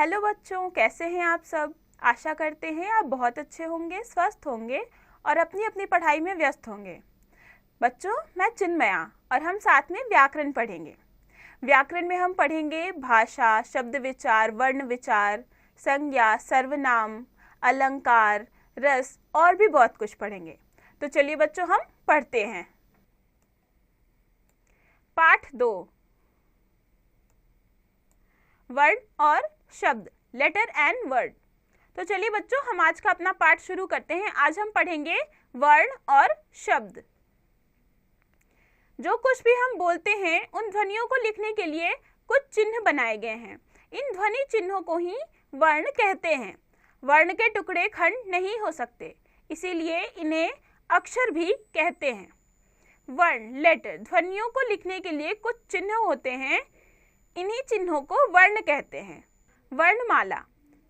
Hello बच्चों, कैसे हैं आप सब। आशा करते हैं आप बहुत अच्छे होंगे, स्वस्थ होंगे और अपनी अपनी पढ़ाई में व्यस्त होंगे। बच्चों, मैं चिन्मया और हम साथ में व्याकरण पढ़ेंगे। व्याकरण में हम पढ़ेंगे भाषा, शब्द विचार, वर्ण विचार, संज्ञा, सर्वनाम, अलंकार, रस और भी बहुत कुछ पढ़ेंगे। तो चलिए बच्चों, हम पढ़ते हैं। पाठ 2, वर्ण और शब्द, लेटर एंड वर्ड। तो चलिए बच्चों, हम आज का अपना पाठ शुरू करते हैं। आज हम पढ़ेंगे वर्ण और शब्द। जो कुछ भी हम बोलते हैं उन ध्वनियों को लिखने के लिए कुछ चिन्ह बनाए गए हैं। इन ध्वनि चिन्हों को ही वर्ण कहते हैं। वर्ण के टुकड़े खंड नहीं हो सकते, इसीलिए इन्हें अक्षर भी कहते हैं। वर्ण, लेटर, ध्वनियों को लिखने के लिए कुछ चिन्ह होते हैं। इन्हीं चिन्हों को वर्ण कहते हैं। वर्णमाला,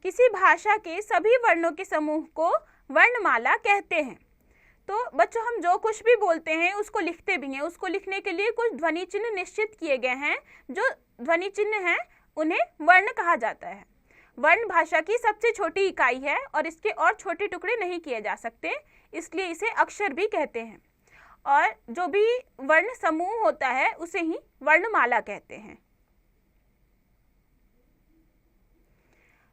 किसी भाषा के सभी वर्णों के समूह को वर्णमाला कहते हैं। तो बच्चों, हम जो कुछ भी बोलते हैं उसको लिखते भी हैं। उसको लिखने के लिए कुछ ध्वनि चिन्ह निश्चित किए गए हैं। जो ध्वनि चिन्ह हैं उन्हें वर्ण कहा जाता है। वर्ण भाषा की सबसे छोटी इकाई है और इसके और छोटे टुकड़े नहीं किए जा सकते, इसलिए इसे अक्षर भी कहते हैं। और जो भी वर्ण समूह होता है उसे ही वर्णमाला कहते हैं।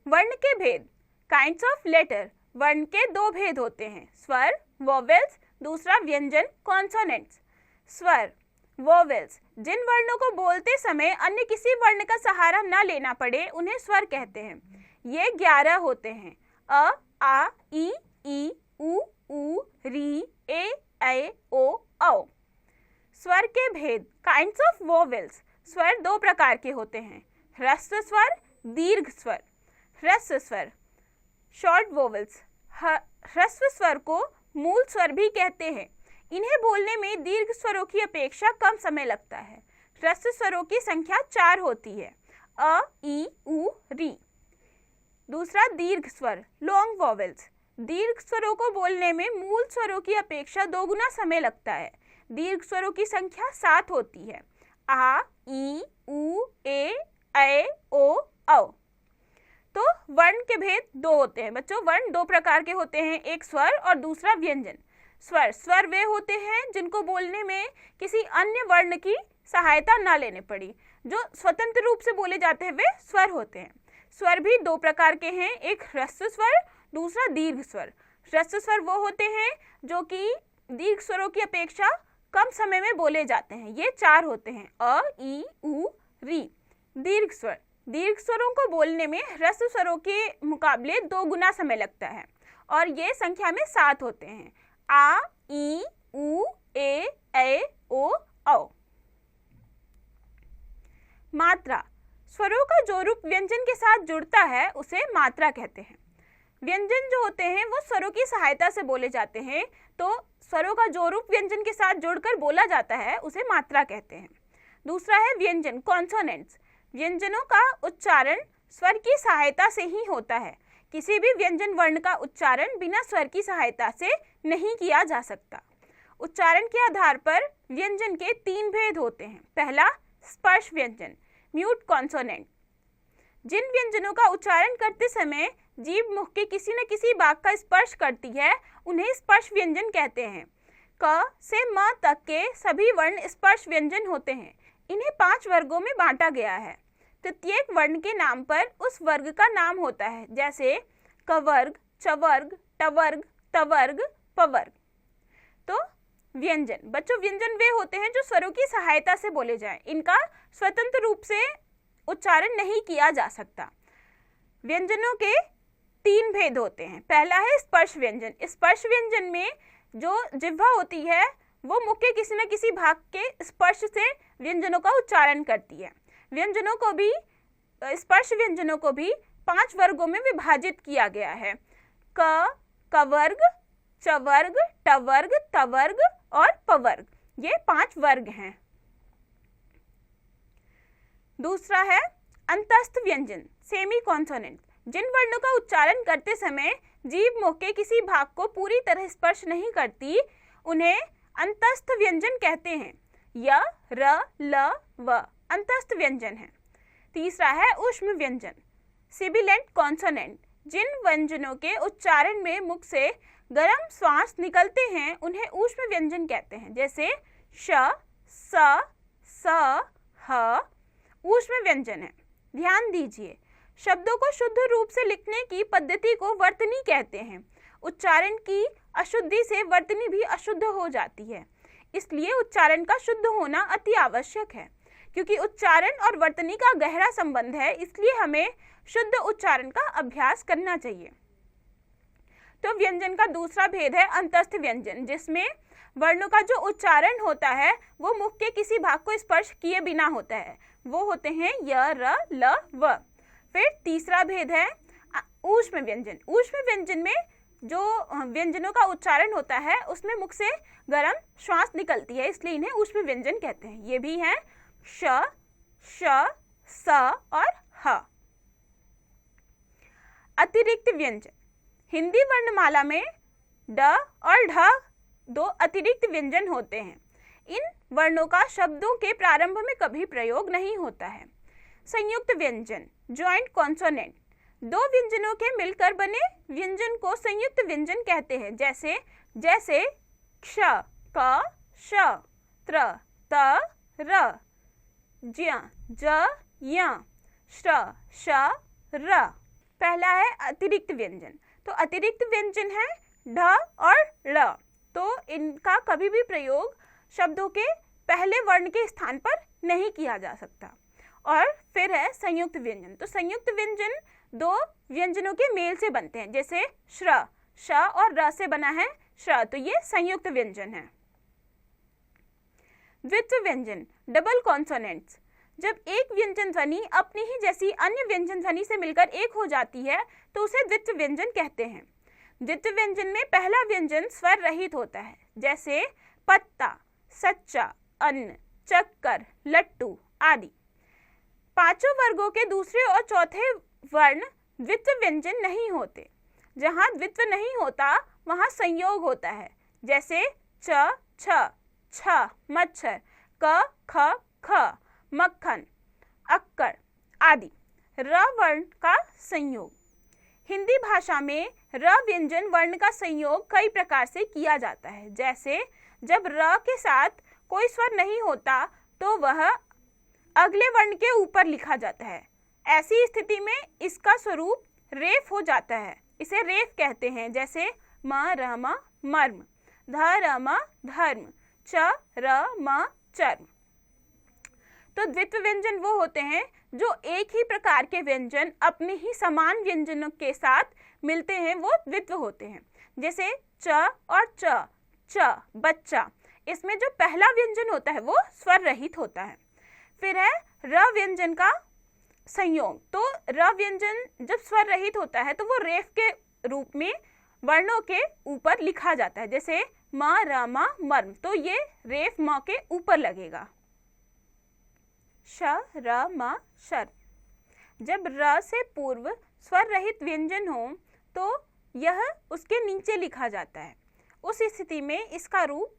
वर्ण के भेद, काइंड्स ऑफ लेटर। वर्ण के दो भेद होते हैं, स्वर वोवेल्स, दूसरा व्यंजन कॉन्सोनेंट्स। स्वर वोवेल्स, जिन वर्णों को बोलते समय अन्य किसी वर्ण का सहारा न लेना पड़े उन्हें स्वर कहते हैं। ये 11 होते हैं, अ, आ, ई, उ, री, ए, ओ, औ। स्वर के भेद, काइंड्स ऑफ वोवेल्स। स्वर दो प्रकार के होते हैं, ह्रस्व स्वर, दीर्घ स्वर। ह्रस्व स्वर, शॉर्ट वोवेल्स। ह्रस्व स्वर को मूल स्वर भी कहते हैं। इन्हें बोलने में दीर्घ स्वरों की अपेक्षा कम समय लगता है। ह्रस्व स्वरों की संख्या 4 होती है, अ, ई, उ, री। दूसरा दीर्घ स्वर, लॉन्ग वोवेल्स। दीर्घ स्वरों को बोलने में मूल स्वरों की अपेक्षा 2 गुना समय लगता है। दीर्घ स्वरों की संख्या 7 होती है, आ, ई, उ, ए, ओ, औ। तो वर्ण के भेद 2 होते हैं। बच्चों, वर्ण 2 प्रकार के होते हैं, एक स्वर और दूसरा व्यंजन। स्वर वे होते हैं जिनको बोलने में किसी अन्य वर्ण की सहायता ना लेने पड़ी। जो स्वतंत्र रूप से बोले जाते हैं वे स्वर होते हैं। स्वर भी 2 प्रकार के हैं, एक ह्रस्व स्वर, दूसरा दीर्घ स्वर। ह्रस्व स्वर वो होते हैं जो कि दीर्घ स्वरों की अपेक्षा कम समय में बोले जाते हैं। ये 4 होते हैं, अ, ई, उ, री। दीर्घ स्वर, दीर्घ स्वरों को बोलने में ह्रस्व स्वरों के मुकाबले 2 गुना समय लगता है और ये संख्या में 7 होते हैं, आ, ई, उ, ए, ओ, औ। मात्रा, स्वरों का जो रूप व्यंजन के साथ जुड़ता है उसे मात्रा कहते हैं। व्यंजन जो होते हैं वो स्वरों की सहायता से बोले जाते हैं, तो स्वरों का जो रूप व्यंजन के साथ जुड़कर बोला जाता है उसे मात्रा कहते हैं। दूसरा है व्यंजन, कॉन्सोनेंट्स। व्यंजनों का उच्चारण स्वर की सहायता से ही होता है। किसी भी व्यंजन वर्ण का उच्चारण बिना स्वर की सहायता से नहीं किया जा सकता। उच्चारण के आधार पर व्यंजन के 3 भेद होते हैं। पहला, स्पर्श व्यंजन, म्यूट कॉन्सोनेंट। जिन व्यंजनों का उच्चारण करते समय जीभ मुख के किसी न किसी भाग का स्पर्श करती है उन्हें स्पर्श व्यंजन कहते हैं। क से म तक के सभी वर्ण स्पर्श व्यंजन होते हैं। इन्हें 5 वर्गों में बांटा गया है। प्रत्येक वर्ण के नाम पर उस वर्ग का नाम होता है, जैसे कवर्ग, चवर्ग, टवर्ग, तवर्ग, पवर्ग। तो व्यंजन, बच्चों, व्यंजन वे होते हैं जो स्वरों की सहायता से बोले जाएं। इनका स्वतंत्र रूप से उच्चारण नहीं किया जा सकता। व्यंजनों के 3 भेद होते हैं। पहला है स्पर्श व्यंजन। स्पर्श व्यंजन में जो जिह्वा होती है वो मुख के किसी न किसी भाग के स्पर्श से व्यंजनों का उच्चारण करती है। व्यंजनों को भी, स्पर्श व्यंजनों को भी 5 वर्गों में विभाजित किया गया है, कवर्ग, चवर्ग, टवर्ग, तवर्ग और पवर्ग। ये 5 वर्ग हैं। दूसरा है अंतस्थ व्यंजन, सेमी कॉन्सोनेंट। जिन वर्णों का उच्चारण करते समय जीभ मुख के किसी भाग को पूरी तरह स्पर्श नहीं करती उन्हें अंतस्थ व्यंजन कहते हैं। य, र, ल, व अंतस्थ व्यंजन है। तीसरा है ऊष्म व्यंजन, सिबिलेंट कॉन्सोनेंट, जिन व्यंजनों के उच्चारण में मुख से गर्म श्वास निकलते हैं उन्हें ऊष्म व्यंजन कहते हैं। जैसे श, स, स, ह ऊष्म व्यंजन है। ध्यान दीजिए, शब्दों को शुद्ध रूप से लिखने की पद्धति को वर्तनी कहते हैं। उच्चारण की अशुद्धि से वर्तनी भी अशुद्ध हो जाती है, इसलिए उच्चारण का शुद्ध होना अति आवश्यक है। क्योंकि उच्चारण और वर्तनी का गहरा संबंध है, इसलिए हमें शुद्ध उच्चारण का अभ्यास करना चाहिए। तो व्यंजन का दूसरा भेद है अंतस्थ व्यंजन, जिसमें वर्णों का जो उच्चारण होता है वो मुख के किसी भाग को स्पर्श किए बिना होता है। वो होते हैं य, र, ल, व। फिर तीसरा भेद है ऊष्म व्यंजन। ऊष्म व्यंजन में जो व्यंजनों का उच्चारण होता है उसमें मुख से गर्म श्वास निकलती है, इसलिए इन्हें ऊष्म व्यंजन कहते हैं। ये भी हैं श, श, स और ह। अतिरिक्त व्यंजन। हिंदी वर्णमाला में ड और ढ दो अतिरिक्त व्यंजन होते हैं। इन वर्णों का शब्दों के प्रारंभ में कभी प्रयोग नहीं होता है। संयुक्त व्यंजन, जॉइंट कॉन्सोनेंट, दो व्यंजनों के मिलकर बने व्यंजन को संयुक्त व्यंजन कहते हैं। जैसे क्ष, क, श, त्र, त, र, ज्य, ज, य, श्र, श, र। पहला है अतिरिक्त व्यंजन। तो अतिरिक्त व्यंजन है ढ और ळ, तो इनका कभी भी प्रयोग शब्दों के पहले वर्ण के स्थान पर नहीं किया जा सकता। और फिर है संयुक्त व्यंजन। तो संयुक्त व्यंजन दो व्यंजनों के मेल से बनते हैं। जैसे श्र, श और र से बना है श्र, तो ये संयुक्त व्यंजन है। द्वित्व व्यंजन, डबल कॉन्सोनेंट्स। जब एक व्यंजन ध्वनि अपनी ही जैसी अन्य व्यंजन ध्वनि से मिलकर एक हो जाती है तो उसे द्वित्व व्यंजन कहते हैं। द्वित्व व्यंजन में पहला व्यंजन स्वर रहित होता है। जैसे पत्ता, सच्चा, अन्न, चक्कर, लट्टू आदि। पांचों वर्गों के दूसरे और चौथे वर्ण द्वित्व व्यंजन नहीं होते। जहां द्वित्व नहीं होता वहां संयोग होता है। जैसे च, छ, छ, मच्छर, क, ख, ख, मक्खन, अक्कड़ आदि। र वर्ण का संयोग। हिंदी भाषा में र व्यंजन वर्ण का संयोग कई प्रकार से किया जाता है। जैसे जब र के साथ कोई स्वर नहीं होता तो वह अगले वर्ण के ऊपर लिखा जाता है। ऐसी स्थिति में इसका स्वरूप रेफ हो जाता है, इसे रेफ कहते हैं। जैसे म, र, म, मर्म, ध, र, म, धर्म, च, र, म, चर्म। तो द्वित्व व्यंजन वो होते हैं जो एक ही प्रकार के व्यंजन अपने ही समान व्यंजनों के साथ मिलते हैं, वो द्वित्व होते हैं। जैसे च और च, बच्चा, इसमें जो पहला व्यंजन होता है वो स्वर रहित होता है। फिर है र व्यंजन का संयोग। तो र व्यंजन जब स्वर रहित होता है तो वो रेफ के रूप में वर्णों के ऊपर लिखा जाता है। जैसे म, र, म, मर्म, तो ये रेफ म के ऊपर लगेगा। श, र, म, शर। जब र से पूर्व स्वर रहित व्यंजन हो तो यह उसके नीचे लिखा जाता है। उस स्थिति में इसका रूप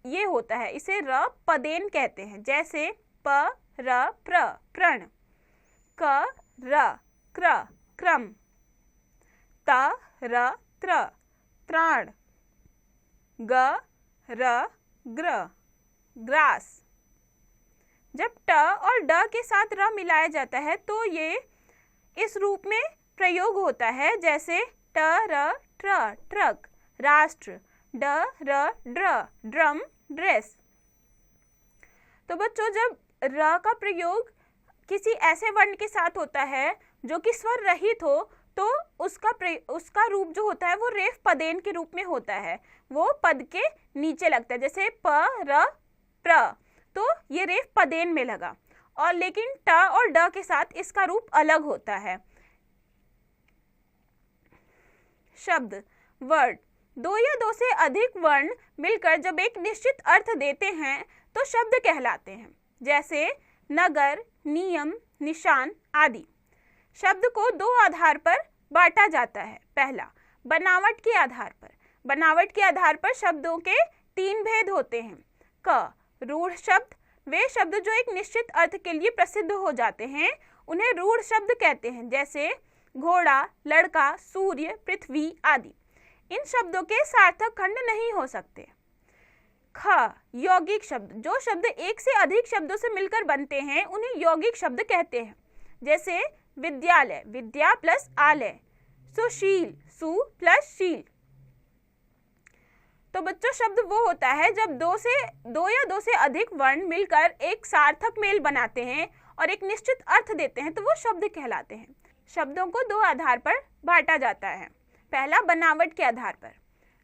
ये होता है, इसे र पदेन कहते हैं। जैसे प, र, प्र, प्रण, क, र, क्र, क्रम, त, र, त्र, त्राण, ग, र, ग्र, ग्रास। जब ट और ड के साथ र मिलाया जाता है तो ये इस रूप में प्रयोग होता है। जैसे ट, र, ट्र, ट्रक, राष्ट्र, ड, र, ड्र, ड्रम, ड्रेस। तो बच्चों, जब र का प्रयोग किसी ऐसे वर्ण के साथ होता है जो कि स्वर रहित हो तो उसका रूप जो होता है वो रेफ पदेन के रूप में होता है, वो पद के नीचे लगता है। जैसे प, र, प्र, तो ये रेफ पदेन में लगा, और लेकिन ट और ड के साथ इसका रूप अलग होता है। शब्द, वर्ड, दो या दो से अधिक वर्ण मिलकर जब एक निश्चित अर्थ देते हैं तो शब्द कहलाते हैं। जैसे नगर, नियम, निशान आदि। शब्द को दो आधार पर बांटा जाता है। पहला, बनावट के आधार पर। बनावट के आधार पर शब्दों के तीन भेद होते हैं। क, रूढ़ शब्द, वे शब्द जो एक निश्चित अर्थ के लिए प्रसिद्ध हो जाते हैं उन्हें रूढ़ शब्द कहते हैं, जैसे घोड़ा, लड़का, सूर्य, पृथ्वी आदि। इन शब्दों के सार्थक खंड नहीं हो सकते। ख, यौगिक शब्द। जो शब्द एक से अधिक शब्दों से मिलकर बनते हैं उन्हें यौगिक शब्द कहते हैं, जैसे विद्यालय, विद्या प्लस आलय, सुशील, सु प्लस शील। तो बच्चों, शब्द वो होता है जब दो या दो से अधिक वर्ण मिलकर एक सार्थक मेल बनाते हैं और एक निश्चित अर्थ देते हैं, तो वो शब्द कहलाते हैं। शब्दों को दो आधार पर बांटा जाता है। पहला, बनावट के आधार पर।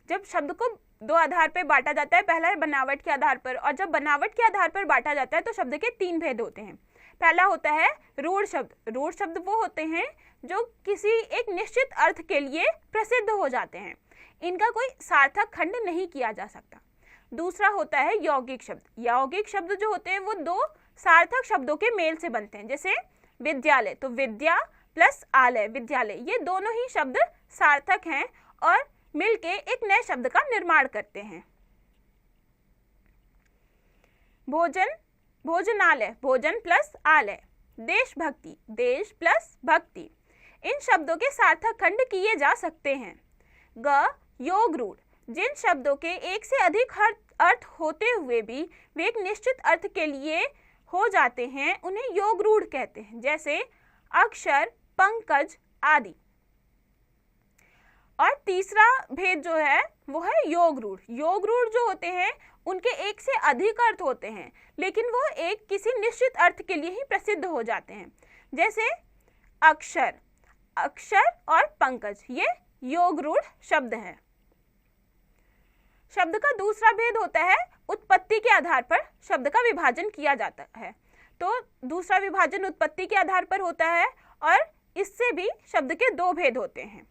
जब शब्द को दो आधार पर बांटा जाता है, पहला है बनावट के आधार पर, और जब बनावट के आधार पर बांटा जाता है तो शब्द के तीन भेद होते हैं। पहला होता है रूढ़ शब्द। रूढ़ शब्द वो होते हैं जो किसी एक निश्चित अर्थ के लिए प्रसिद्ध हो जाते हैं, इनका कोई सार्थक खंड नहीं किया जा सकता। दूसरा होता है यौगिक शब्द। यौगिक शब्द जो होते हैं वो दो सार्थक शब्दों के मेल से बनते हैं, जैसे विद्यालय, तो विद्या प्लस आलय, विद्यालय, ये दोनों ही शब्द सार्थक हैं और मिलके एक नए शब्द का निर्माण करते हैं। भोजन, भोजनालय, भोजन प्लस आलय। देशभक्ति, देश प्लस भक्ति। इन शब्दों के सार्थक खंड किए जा सकते हैं। ग, योग रूढ़। जिन शब्दों के एक से अधिक अर्थ होते हुए भी वे एक निश्चित अर्थ के लिए हो जाते हैं, उन्हें योग रूढ़ कहते हैं, जैसे अक्षर, पंकज आदि। और तीसरा भेद जो है वो है योग रूढ़। योग रूढ़ जो होते हैं उनके एक से अधिक अर्थ होते हैं, लेकिन वो एक किसी निश्चित अर्थ के लिए ही प्रसिद्ध हो जाते हैं, जैसे अक्षर, अक्षर और पंकज, ये योग रूढ़ शब्द हैं। शब्द का दूसरा भेद होता है उत्पत्ति के आधार पर शब्द का विभाजन किया जाता है। तो दूसरा विभाजन उत्पत्ति के आधार पर होता है और इससे भी शब्द के दो भेद होते हैं।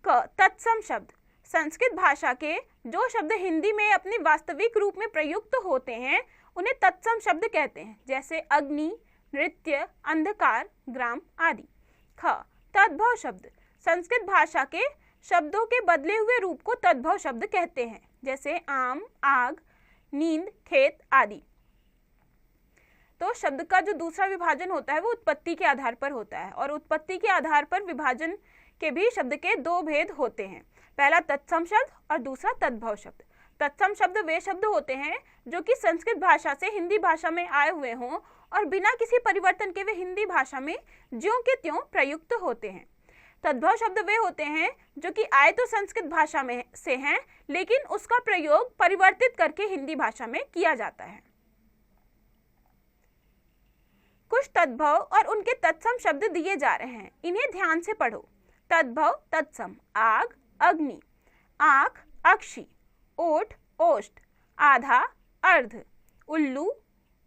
क, तत्सम शब्द। संस्कृत भाषा के जो शब्द हिंदी में अपने वास्तविक रूप में प्रयुक्त होते हैं उन्हें तत्सम शब्द कहते हैं, जैसे अग्नि, नृत्य, अंधकार, ग्राम आदि। ख, तद्भव शब्द। संस्कृत भाषा के शब्दों के बदले हुए रूप को तद्भव शब्द कहते हैं, जैसे आम, आग, नींद, खेत आदि। तो शब्द का जो दूसरा विभाजन होता है वो उत्पत्ति के आधार पर होता है, और उत्पत्ति के आधार पर विभाजन के भी शब्द के दो भेद होते हैं। पहला तत्सम शब्द और दूसरा तद्भव शब्द। तत्सम शब्द वे शब्द होते हैं जो कि संस्कृत भाषा से हिंदी भाषा में आए हुए हों और बिना किसी परिवर्तन के वे हिंदी भाषा में ज्यों के त्यों प्रयुक्त होते हैं। तद्भव शब्द वे होते हैं जो कि आए तो संस्कृत भाषा में से हैं, लेकिन उसका प्रयोग परिवर्तित करके हिंदी भाषा में किया जाता है। कुछ तद्भव और उनके तत्सम शब्द दिए जा रहे हैं, इन्हें ध्यान से पढ़ो। तद्भव, तत्सम: आग, अग्नि; आंख, अक्षी; ओठ, ओष्ठ; आधा, अर्ध; उल्लू,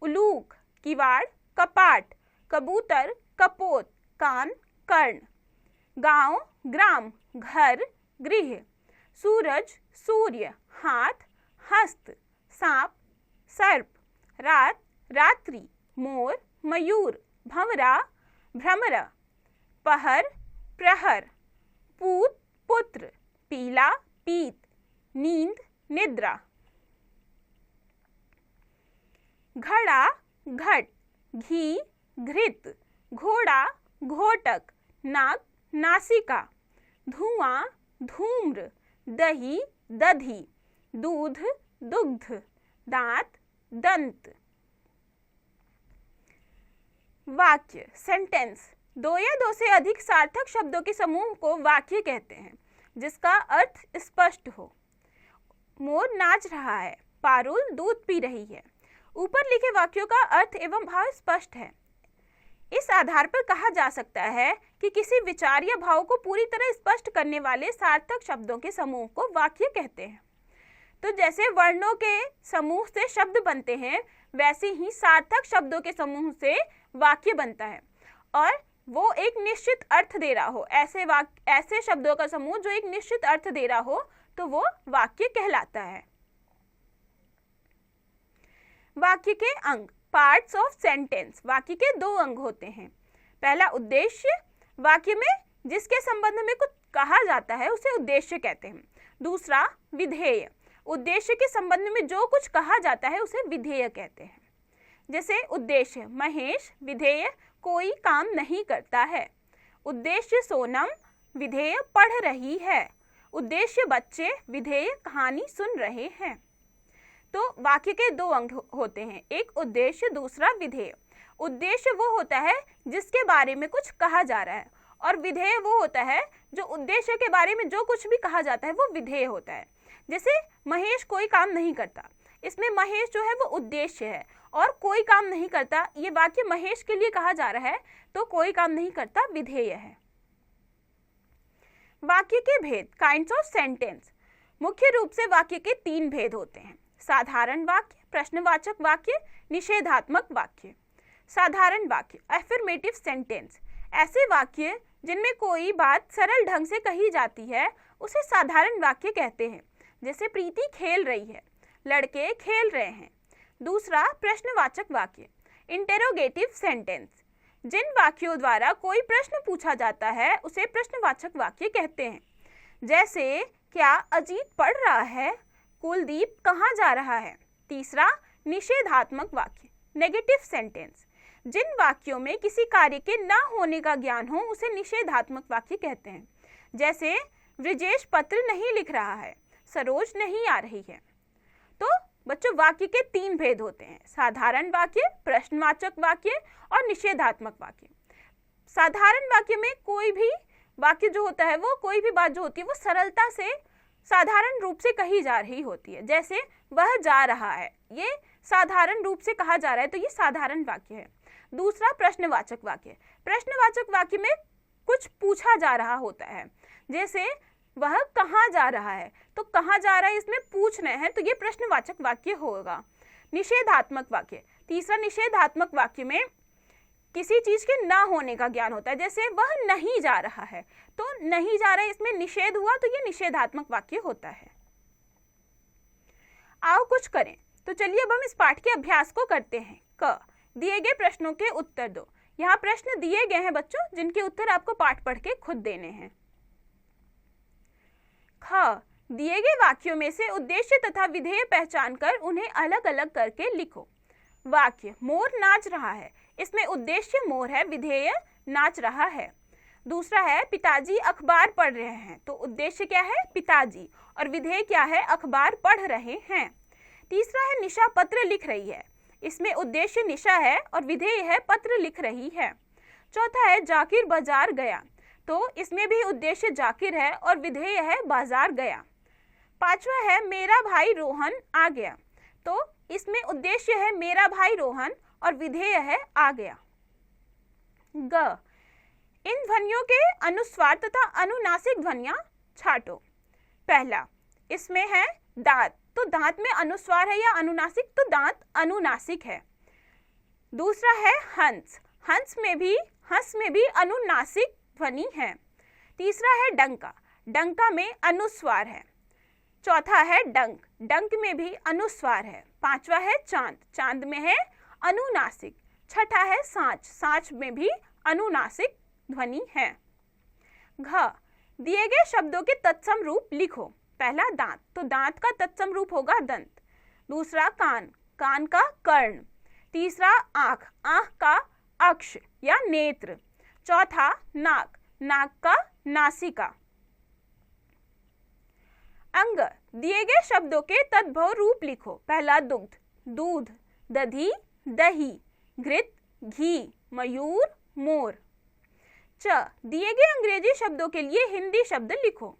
उलूक; किवाड़, कपाट; कबूतर, कपोत; कान, कर्ण; गांव, ग्राम; घर, गृह; सूरज, सूर्य; हाथ, हस्त; सांप, सर्प; रात, रात्रि; मोर, मयूर; भंवरा, भ्रमर; पहर, प्रहर; पूत, पुत्र; पीला, पीत; नींद, निद्रा; घड़ा, घट; घी, घृत; घोड़ा, घोटक; नाक, नासिका; धुआं, धूम्र; दही, दधी; दूध, दुग्ध; दांत, दंत। वाक्य, सेंटेंस: दो या दो से अधिक सार्थक शब्दों के समूह को वाक्य कहते हैं, जिसका अर्थ स्पष्ट हो। मोर नाच रहा है, पारुल दूध पी रही है। ऊपर लिखे वाक्यों का अर्थ एवं भाव स्पष्ट है। इस आधार पर कहा जा सकता है कि किसी विचार या भाव को पूरी तरह स्पष्ट करने वाले सार्थक शब्दों के समूह को वाक्य कहते हैं। तो जैसे वर्णों के समूह से शब्द बनते हैं, वैसे ही सार्थक शब्दों के समूह से वाक्य बनता है, और वो एक निश्चित अर्थ दे रहा हो। ऐसे शब्दों का समूह जो एक निश्चित अर्थ दे रहा हो तो वो वाक्य कहलाता है। वाक्य के अंग, पार्ट्स ऑफ सेंटेंस। वाक्य के दो अंग होते हैं। पहला, उद्देश्य। वाक्य में जिसके संबंध में कुछ कहा जाता है उसे उद्देश्य कहते हैं। दूसरा, विधेय। उद्देश्य के संबंध में जो कुछ कहा जाता है उसे विधेय कहते हैं। जैसे उद्देश्य, महेश; विधेय, कोई काम नहीं करता है। उद्देश्य सोनम विधेय पढ़ रही है। उद्देश्य बच्चे विधेय कहानी सुन रहे हैं। तो वाक्य के दो अंग होते हैं, एक उद्देश्य, दूसरा विधेय। उद्देश्य वो होता है जिसके बारे में कुछ कहा जा रहा है, और विधेय वो होता है जो उद्देश्य के बारे में जो कुछ भी कहा जाता है वो विधेय होता है। जैसे महेश कोई काम नहीं करता, इसमें महेश जो है वो उद्देश्य है और कोई काम नहीं करता, ये वाक्य महेश के लिए कहा जा रहा है, तो कोई काम नहीं करता विधेय है। वाक्य के भेद, काइंड्स ऑफ सेंटेंस। मुख्य रूप से वाक्य के 3 भेद होते हैं, साधारण वाक्य, प्रश्नवाचक वाक्य, निषेधात्मक वाक्य। साधारण वाक्य, अफर्मेटिव सेंटेंस, ऐसे वाक्य जिनमें कोई बात सरल ढंग से कही जाती है उसे साधारण वाक्य कहते हैं। जैसे प्रीति खेल रही है, लड़के खेल रहे हैं। दूसरा प्रश्नवाचक वाक्य, इंटेरोगेटिव सेंटेंस, जिन वाक्यों द्वारा कोई प्रश्न पूछा जाता है उसे प्रश्नवाचक वाक्य कहते हैं। जैसे क्या अजीत पढ़ रहा है, कुलदीप कहाँ जा रहा है। तीसरा निषेधात्मक वाक्य, नेगेटिव सेंटेंस, जिन वाक्यों में किसी कार्य के न होने का ज्ञान हो उसे निषेधात्मक वाक्य कहते हैं। जैसे ब्रिजेश पत्र नहीं लिख रहा है, सरोज नहीं आ रही है। तो बच्चों वाक्य के 3 भेद होते हैं, साधारण वाक्य, प्रश्नवाचक वाक्य और निषेधात्मक वाक्य। साधारण वाक्य में कोई भी वाक्य जो होता है वो कोई भी बात जो होती है वो सरलता से साधारण रूप से कही जा रही होती है। जैसे वह जा रहा है, ये साधारण रूप से कहा जा रहा है, तो ये साधारण वाक्य है। दूसरा प्रश्नवाचक वाक्य, प्रश्नवाचक वाक्य में कुछ पूछा जा रहा होता है। जैसे वह कहाँ जा रहा है, तो कहाँ जा रहा है इसमें पूछ रहे हैं, तो ये प्रश्नवाचक वाक्य होगा। निषेधात्मक वाक्य, तीसरा निषेधात्मक वाक्य में किसी चीज के ना होने का ज्ञान होता है। जैसे वह नहीं जा रहा है, तो नहीं जा रहा है इसमें निषेध हुआ, तो ये निषेधात्मक वाक्य होता है। आओ कुछ करें। तो चलिए अब हम इस पाठ के अभ्यास को करते हैं। क, दिए गए प्रश्नों के उत्तर दो। यहाँ प्रश्न दिए गए हैं बच्चों, जिनके उत्तर आपको पाठ पढ़ के खुद देने हैं। ख, दिए गए वाक्यों में से उद्देश्य तथा विधेय पहचान कर उन्हें अलग अलग करके लिखो। वाक्य, मोर नाच रहा है, इसमें उद्देश्य मोर है, विधेय नाच रहा है। दूसरा है पिताजी अखबार पढ़ रहे हैं, तो उद्देश्य क्या है, पिताजी, और विधेय क्या है, अखबार पढ़ रहे हैं। तीसरा है निशा पत्र लिख रही है, इसमें उद्देश्य निशा है और विधेय है पत्र लिख रही है। चौथा है जाकिर बाजार गया, तो इसमें भी उद्देश्य जाकिर है और विधेय है बाजार गया। पांचवा है मेरा भाई रोहन आ गया, तो इसमें उद्देश्य है मेरा भाई रोहन और विधेय है आ गया। ग, इन ध्वनियों के अनुस्वार तथा अनुनासिक ध्वनियां छांटो। पहला, इसमें है दांत, तो दांत में अनुस्वार है या अनुनासिक, तो दांत अनुनासिक है। दूसरा है हंस, हंस में भी अनुनासिक ध्वनि है। तीसरा है डंका, डंका में अनुस्वार है। चौथा है डंक, डंक में भी अनुस्वार है। पांचवा है चांद, चांद में है अनुनासिक। छठा है सांच, सांच में भी अनुनासिक ध्वनि है। घ, दिए गए शब्दों के तत्सम रूप लिखो। पहला दांत, तो दांत का तत्सम रूप होगा दंत। दूसरा कान, कान का कर्ण। तीसरा आंख, आंख का अक्ष या नेत्र। चौथा नाक, नाक का नासिका। अंग, दिए गए शब्दों के तद्भव रूप लिखो। पहला दुग्ध, दूध। दधी, दही। घृत, घी। मयूर, मोर। च, दिए गए अंग्रेजी शब्दों के लिए हिंदी शब्द लिखो।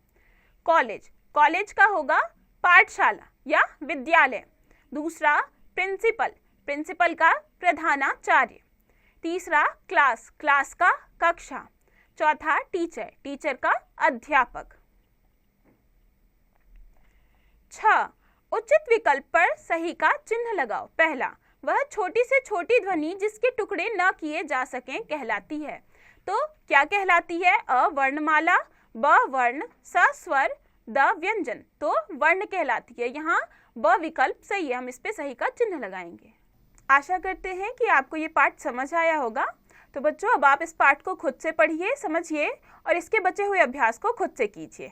कॉलेज, कॉलेज का होगा पाठशाला या विद्यालय। दूसरा प्रिंसिपल, प्रिंसिपल का प्रधानाचार्य। तीसरा क्लास, क्लास का कक्षा। चौथा टीचर, टीचर का अध्यापक। 6, उचित विकल्प पर सही का चिन्ह लगाओ। पहला, वह छोटी से छोटी ध्वनि जिसके टुकड़े न किए जा सकें कहलाती है, तो क्या कहलाती है? अ वर्णमाला, ब वर्ण, स स्वर, द व्यंजन, तो वर्ण कहलाती है। यहाँ ब विकल्प सही है, हम इस पे सही का चिन्ह लगाएंगे। आशा करते हैं कि आपको ये पाठ समझ आया होगा। तो बच्चों अब आप इस पाठ को खुद से पढ़िए, समझिए और इसके बचे हुए अभ्यास को खुद से कीजिए।